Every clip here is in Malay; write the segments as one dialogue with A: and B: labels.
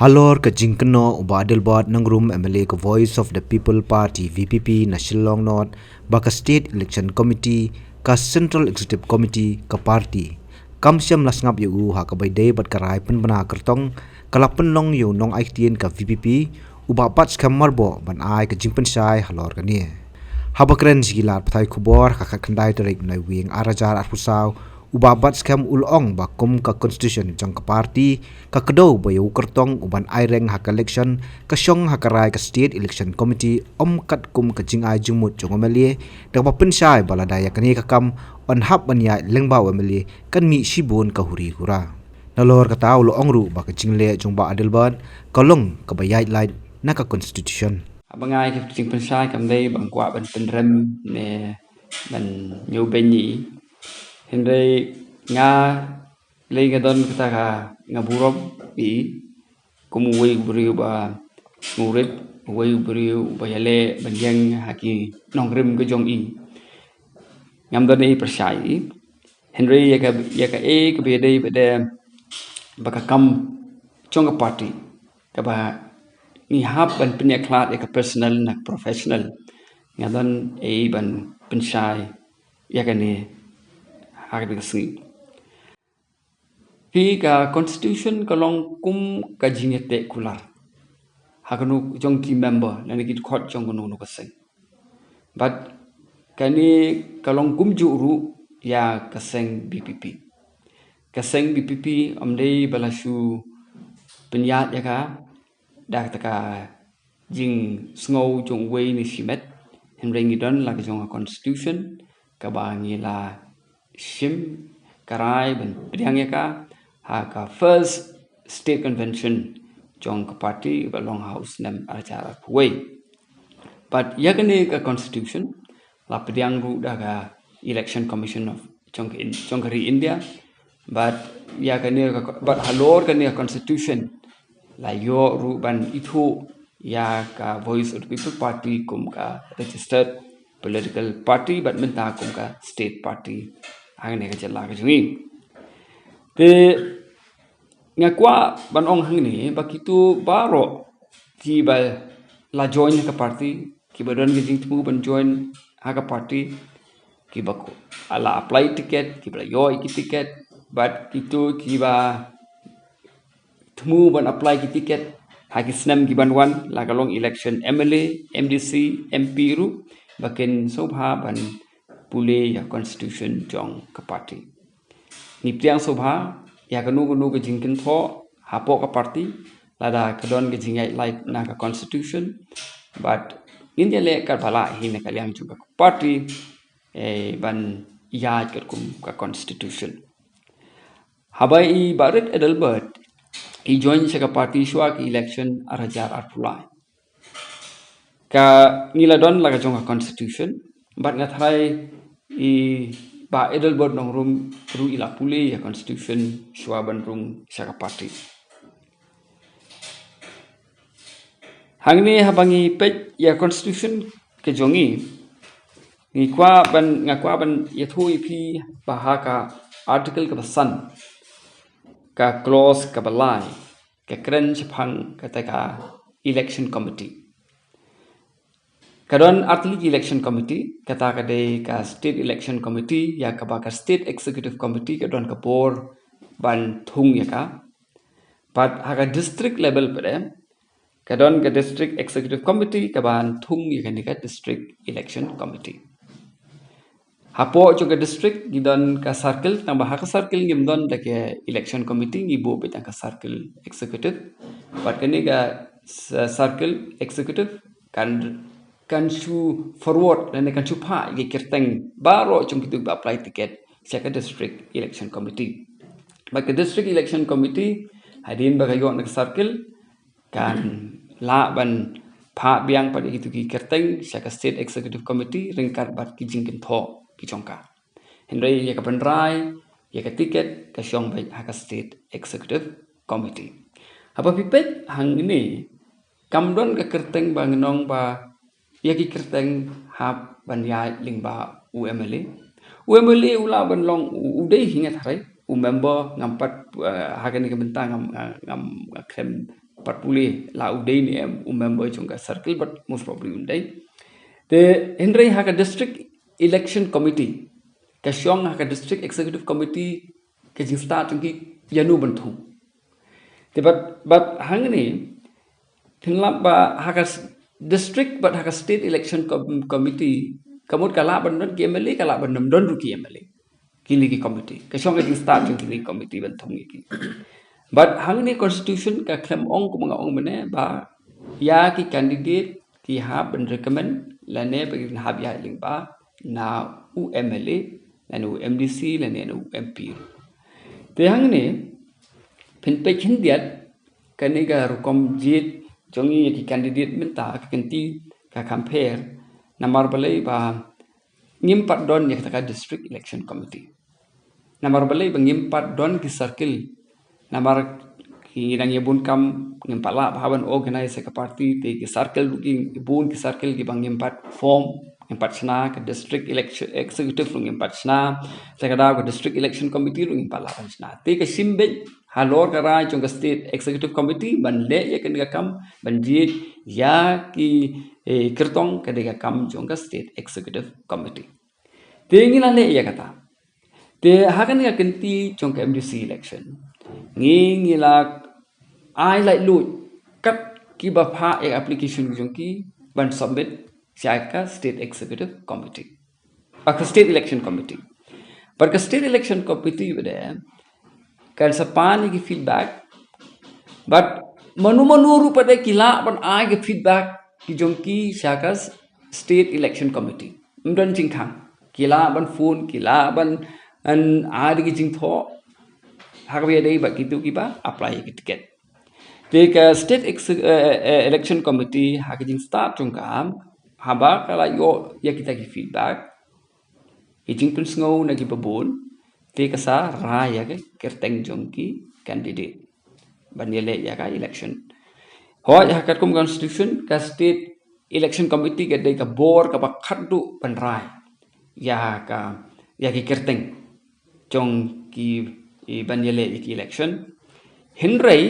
A: Halor ka jingkano ubadil bot nangrum MLA ka Voice of the People Party VPP na Shillong North baka State Election Committee ka Central Executive Committee ka party kamsyam lasngap yu ha ka bay day bat karai pen bana kertong kalapen long yu nong aitien ka VPP ubapat skam marbo ban ai ka jingpen sai halor ka ni habakren sigilat pathai khubor ka khandai tarik nai wing arajar arpusaw ubabat skam ulong bakum ka constitution jang ka party ka kedo bayu kertong uban aireng hak election ka syong hakarai ka state election committee kat kum ka jing ai jumut jong amelie da pa pensai baladaya kani ka kam on hap banya lengba amelie kan mi sibun ka huri hura nalor ka taw lo ongru ba ka jingle jong ba adelban kalong ka bayai lai na ka constitution
B: abangai ke ting pensai kam dei bang kwa ban penrem ne ban nyu benyi Henry nga lei ga don kita ka nga burop bi kumu wei buriu ba murid wei buriu ba yale ban yang haki nongrim ko jong i ngam don ei persai Henry ya ka e ke be dei ba de ba ka kam chong ka party ka ba ni hab ban punya klat ya ka personal nak professional nga don ei ban pensai ya ka ni hak sing pi ka constitution ka long kum ka jingete kular hakanu jong team member lani kit khot jong no no kaseng but kani ka long kum ju ru ya kaseng BPP amdei balashu penyat ya ka dak taka jing sngau jong wei ni simet henrengi don la ka jong constitution ka ba ngi la shim karai ban priang ya ka ha ka first state convention jong ka party ba long house nam acara way but ya ka ni ka constitution la priang ru da ka election commission of jongkari India but ya ka ni but halor ka ni constitution la yo ru ban itu ya ka voice of the people party kum ka registered political party but menta kum ka state party hang ne ka jala ka jwi te ngakwa ban ong hang ni bakitu baro ki ba la join ka party ki ba don gi tu ban join ha ka party ki ba ko ala apply ticket ki ba yo ki ticket but itu ki ba temu ban apply ki ticket hagi snam ki ban wan la kalong election MLA MDC MP ru bakin sobha ban pule ya constitution jong ka party ni priang sobha ya kanu ke jingkin tho hapo ka party lada kadon ke jingai like na ka constitution but india le ka bala hi ne kalyang juga party ban ya kum ka constitution habai I barit edelbert I join sa ka party shwa ki election arajar arpulai ka nila don la ka jong ka constitution but ngathrai I ba edelbert nong room ru ila pule ya constitution shwa ban room sa ka party hangni habangi pet ya constitution ke jongi ngakwa ban yathui pi bahaka article ka basan ka clause ka balai ka kren chapang ka taka election committee kadon atli election committee kata ka de ka state election committee ya ka ba ka state executive committee ka don ka por ban thung ya ka but ha district level pare kadon ka district executive committee ka ban thung ya ka district election committee hapo jo ka district gidon ka circle tambah ka circle gimdon da ke election committee ngibo beta ka circle executive but kani ka circle executive kan su forward dan kan su pa gi kerteng baro chung kitu ba apply ticket sa ka district election committee but ka district election committee hadin ba kayo na circle kan la ban pa biang pa gitu ki kerteng sa ka state executive committee ringkat bat ki jingkin tho ki chongka henry ya ka penrai ya ka ticket ka syong bai ha ka state executive committee apa pipet hang ini kamdon ka kerteng ba ngnong ba ya ki kerteng hab ban ya ling ba UMLA ula ban long udai hingat harai member ngampat hagan ke bentang ngam krem 40 la udai ni member chunga circle but most probably undai the Henry haka district election committee ka syong haka district executive committee ka jing start chungi yanu bantu te but hang ni thinlap ba haka district but haka state election committee kamut kala bandon KMLA kala bandon don ru KMLA kini ki committee ka syong ka jing start chungi committee bantu ki but hang ni constitution ka klem ong ko mga ong mene ba ya ki candidate ki ha ben recommend la ne begin hab ya ling ba na UMLA la nu MDC la ne nu MP te hang ni pin pe chin diat kani ga rukom jit jongi ki candidate minta ka kenti ka compare namar balai ba ngimpat don ya ka district election committee namar balai ba ngimpat don ki circle namar ki nang yebun kam ngempala bahawan organize ka party te ki circle ki bun ki circle ki bang ngimpat form ngimpat sna ka district election executive ngimpat sna sekada ka district election committee ngimpat lapan sna te ka simbe halor ka rai chung ka state executive committee ban le ya kan ka kam ban jit ya ki kirtong ka de ka kam chung ka state executive committee te ngila le ya kata te hakan ka kenti chung ka MDC election ngi la ai lại lùi cắt ki ba pha e application jong ki ban submit ka state executive committee ka state election committee but ka state election committee bede kan sapani ki feedback but manu pada kila ban ai ki feedback ki jong ki ka state election committee mdan jing khang kila ban phone kila ban an ai ki jing tho hagwe dei ba kitu ki ba apply ki ticket te ka state election committee hakijing start chung kam haba kala yo ya kita ki feedback kijing pun sngo na ki babon te ka sa ra ya ke kerteng jong ki candidate banile ya ka election ho ya ka kum constitution ka state election committee ke dei ka bor ka ba khaddu pan rai ya ki kerteng jong ki banile ki election Henry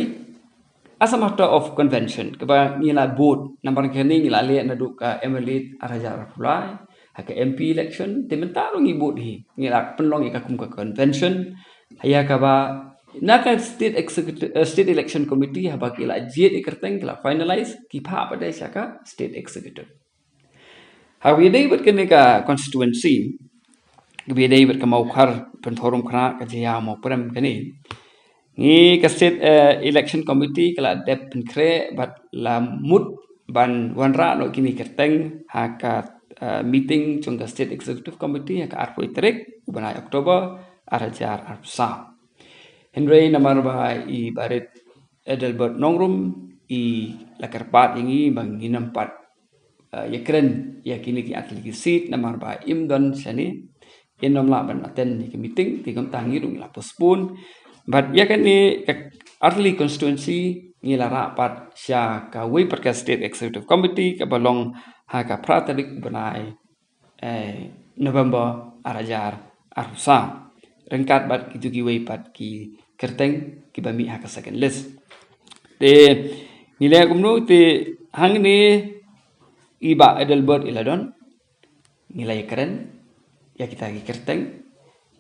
B: as a matter of convention kaba ngila board number kani ngila le na du ka MLA araja reply haka MP election tementaro ngi board hi ngila penlong ka kum ka convention haya kaba naka state executive state election committee haba kila jet ikerteng kila finalize ki pha pada saka state executive hawi dei bet kani ka constituency bi dei bet ka mau khar penthorum khna ka jia mau prem kani ni ka state election committee kala dep kre bat la mut ban wanra no kini kerteng haka meeting chung ka state executive committee haka arpo iterek banai Oktober arajar arsa Henry namar ba I barit Edelbert nongrum I lakarpat ingi bang hinampat yakren yakini ki atli seat namar ba imdon sani inom la ban attend ki meeting ti kam tangi dung la postpone but ya kan ni early constituency ngila rapat sya ka we perka state executive committee ka balong ha ka pratarik banai November arajar arsa rengkat bat kitu ki we pat ki kerteng ki bami ha ka second list te ngila kumno te hang ni iba Edelbert iladon ngila keren ya kita ki kerteng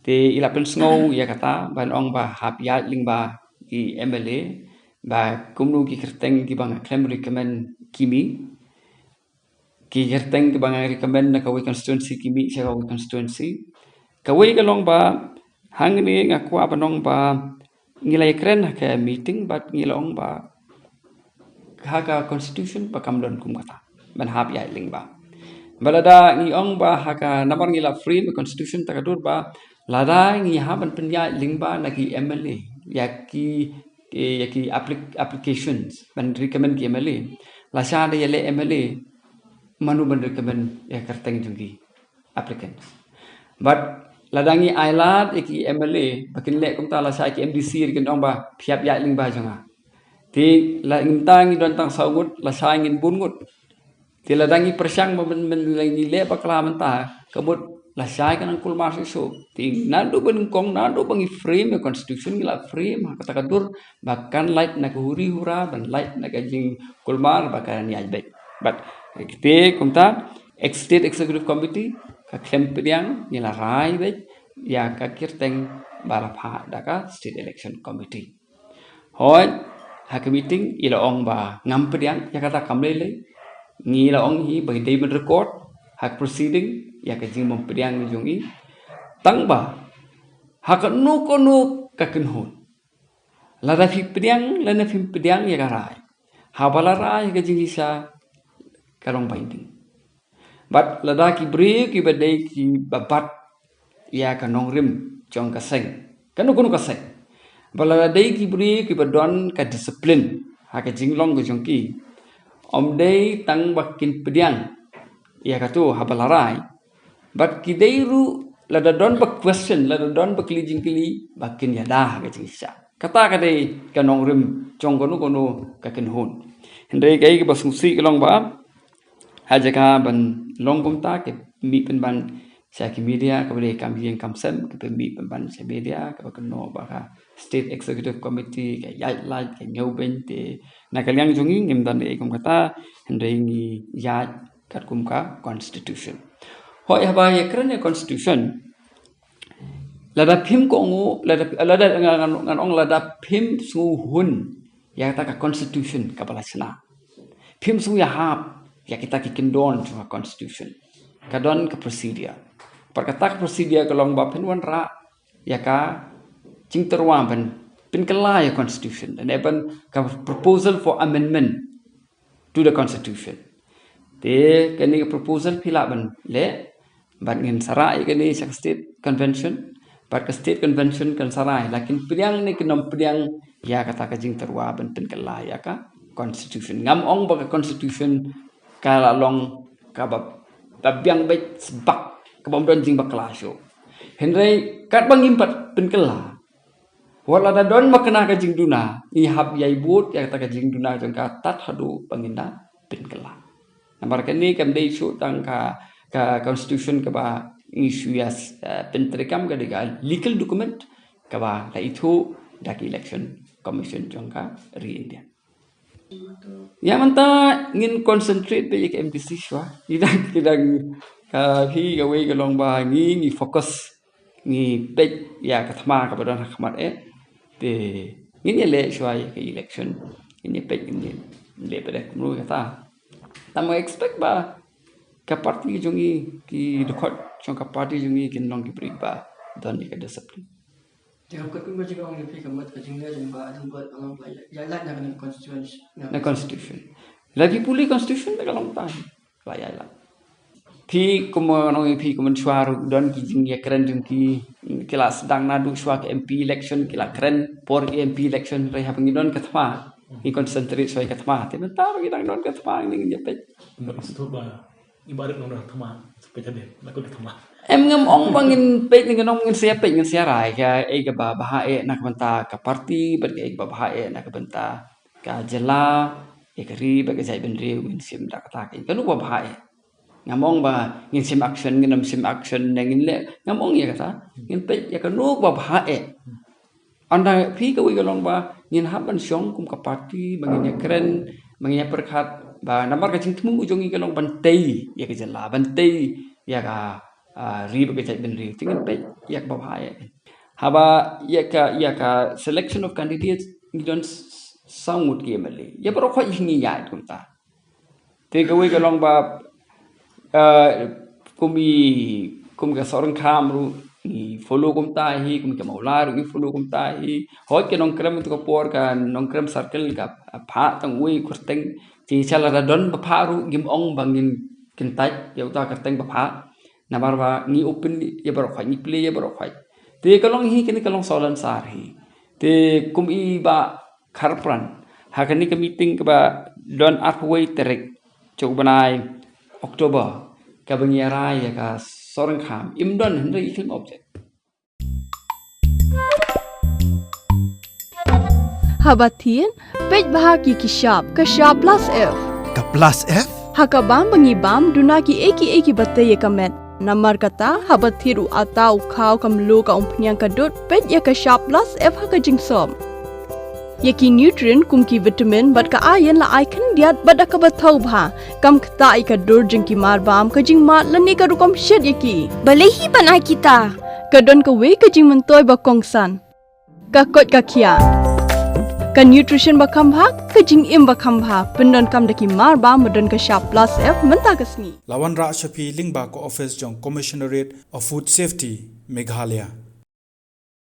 B: te ila pen snow ya kata ban ong ba hap ya ling ba ki MLA ba kumnu ki kerteng ki bang claim recommend kimi ki kerteng ki bang recommend na kawi constituency kimi sa kawi constituency kawi kalong ba hang ni ngaku apa nong ba ngilai keren ka meeting but ngilong ba haka constitution pa kamdon kum kata ban hap ya ling ba balada ngi ong ba haka namar ngila free constitution takadur ba lada ngi haban penya lingba lagi MLA yaki applications ban recommend ki MLA la sha de yele MLA manu ban recommend ya kerteng jungi applicants but ladangi ailat ki MLA bakin le kum ta la sha ki MDC kin ong ba phiap ya lingba janga ti la ngintang don tang saugut la sha ngin bungut ti ladangi persyang men le bakla menta kabut la syai kan angkul masih so ting nado benengkong nado bangi frame constitution gila frame kata kadur bahkan light na huri hura ban light na jing kulmar bahkan ni ajbek but kita kumta state executive committee ka klem pediang gila rai bek ya ka kirteng balapha daka state election committee hoi ha meeting ila ong ba ngam pediang ya kata kamlele ngi la ong hi bagi day record hak proceeding ya ka jing mom pediang ni jungi tang ba hak nu ko nu ka kinhun la da fi pediang la na fi pediang ya garai ha bala rai ka jing isa kalong binding but la da ki bri ki badai ki babat ya ka nong rim jong ka seng kanu kunu ka seng bala la dai ki bri ki badon ka discipline ha ka jing long ka jong ki om day tang bakin pediang ya katu habalarai but kidairu lada don bak question lada don bak kili jingkili bakin ya dah ka jingsa kata kadai kanong rim chong kono kakin hun hendai kai ke basungsi kelong ba haja ka ban long kumta ke mi pen ban sa ki media ka bale kam yang kam sem ke mi pen ban sa media ka bakno ba ka state executive committee ka yai light ka nyau ben te na kalyang jungi ngim dan e kum kata hendai ni ya kat kum ka constitution hoi haba ya kren constitution lada phim ko ngo lada ngan ong lada phim su hun ya ta ka constitution ka balasna phim su ya hap ya kita kikin don ka constitution ka don ka procedure perkata ka procedure ka long ba phen wan ra ya ka jing terwa ben pin kala ya constitution and even ka proposal for amendment to the constitution te kani proposal phila ban le ban ngin sarai kani sak state convention but ka state convention kan sarai lakin pediang ni kenom pediang ya kata ka jing terwa ban pin kala ya ka constitution ngam ong ba ka constitution kala long ka babyang bet sebak ka bom don jing baklasyo henry kat bangim pat pin kala wala da don makna ka jing duna i hab yai but ya kata ka jing duna jong ka tat hadu panginda pin kala nambar kani kam dei su tang ka constitution ka ba isu yas pentrikam ka diga legal document ka ba la itu dak election commission jong ka ri India ya manta ngin concentrate be ek MPC shwa kidang hi ga we ga long ba ngi focus ngi pek ya ka thma ka ba don khmat te ngin le shwa ke election ini pek ini le pek nu ka ta tamo expect ba ka party jungi ki record chong ka party jungi kin long ki bri ba don ni ka discipline
C: jam ka kun baji ka ong pi kamat ka jingla jamba adum buat alam play ya la na kan constitution
B: na constitution lagi puli constitution ka long ta la ya la phi kuma nong phi kuma chwaru don ki jing ya kren jung ki kelas dang na du chwa ke MP election kila kren por MP election re ha pangidon ka thma i concentrate soi ka thma te menta bagi dang don ka thma ning je pe
D: maksud ba ibarat nong thma sepeda den la ko thma
B: em ngam ong bangin pe ning nong ngin sia pe ngin sia rai ka e ka ba bah e nak benta ka party ber ke ba bah e nak benta ka jela e kri ba ka jai ben re win sim dak ta ke ka lu ba bah e ngamong ba ngin sim action ngin sim action ngin le ngamong ya ka ngin pe ya ka nu ba bah e anda phi ka wi ka long ba ngin haban syong kum ka party bangin ya keren bangin ya perkhat ba namar ka jing tmu ujung ka long bantai ya ka jela bantai ya ka ri ba ka ben ri tingin pe ya ba bah e haba ya ka selection of candidates you don't sound gemale ya bro kho hingi ya kum ta te ka wi ka long ba kum ka sorang kham ru i follow kum ta hi kum ka maular i follow kum ta hi hoi ke nong krem to por ka nong krem circle ka pha tang wi kurteng chi chala ra don ba pha ru gim ong bangin kintai ya ta ka teng ba pha na bar ba ni open ya bar khoi ni play ya bar khoi te ka long hi ke ni ka long solan sar hi te kum i ba kharpran ha ka ni ka meeting ka ba don arway terek chok banai Oktober ka bangiarai ya ka sorang kham imdon hendra film object
E: Habatin pej bahaki ki sharp plus F
F: Ka plus F?
E: haka bam bangi bam duna ki eki batte ye kamet Namar kata habat thiru atau kau kamlu ka umpnyang kadut pet ya ka sharp plus f ha ka jingsom. Yaki nutrient kumki vitamin bat ka iron la ikan diat bat ka bathau bha kam kta ka dur jingki mar bam ka jing mat lani ka rukom shed yaki.
F: Balehi banai kita.
E: Kadon ka we ka jing mentoy ba kongsan. Ka kot ka kia. Ka nutrition ba kambha ka jing im ba kambha pendon kam daki mar bam medon ka sharp plus f menta ka sngi.
G: Lawan Ra Shafi Lingba ko office jong Commissionerate of Food Safety Meghalaya.